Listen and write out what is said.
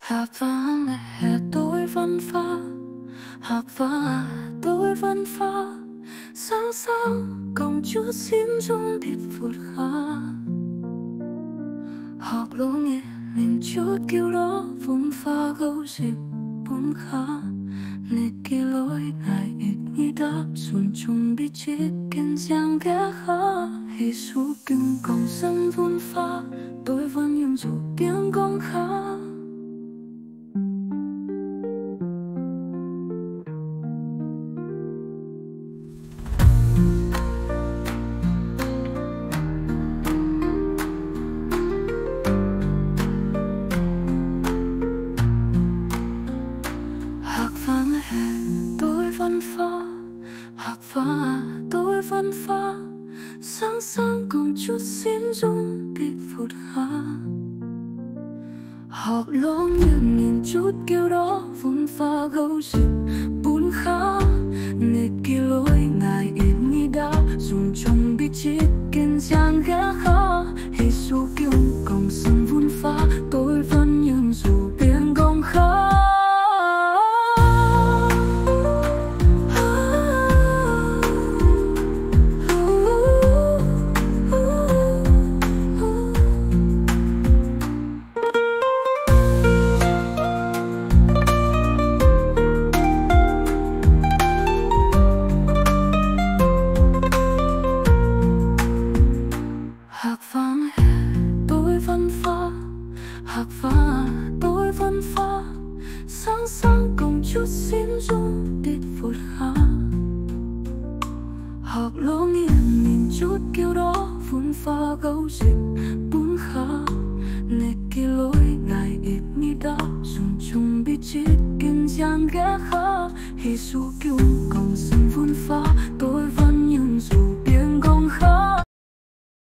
Hạt vàng hè tối văn pha, hạt vàng tối văn pha, sáng sáng cộng chút sim trong biệt vụt khá. Học lỗ nghe mình chút kêu đó vùng pha gấu dịp bốn khá. Nè kia lối ngài ít như đáp xuân chung bị chết kênh giang ghé khá. Hì su kinh cộng sân vun pha, tôi vẫn dùng dù tiếng con khá. Hạt vàng tôi vẫn pha, sáng sáng cùng chút sim dung bị vụt hạ. Học lỗ như nhìn chút kêu đó vun pha gấu dịp bún khá. Nề kia lối ngài ít nghĩ đã dùng trong bị chết kênh giang ghé khá. Hì su kêu cộng sân vun pha, tôi vẫn nhưng dù tiếng gong khá. Hạt vàng tôi vẫn pha, hạt vàng tôi vẫn pha, sáng sáng cùng chút sim dung đít vụt khá. Học lỗ nghiêng nhìn chút kêu đó vun pha gấu dịp bún khá. Nè kia lối ngài ít nghĩ đã dùng chung bị chết kênh giang ghé khá. Hì su kêu cộng sân vun pha.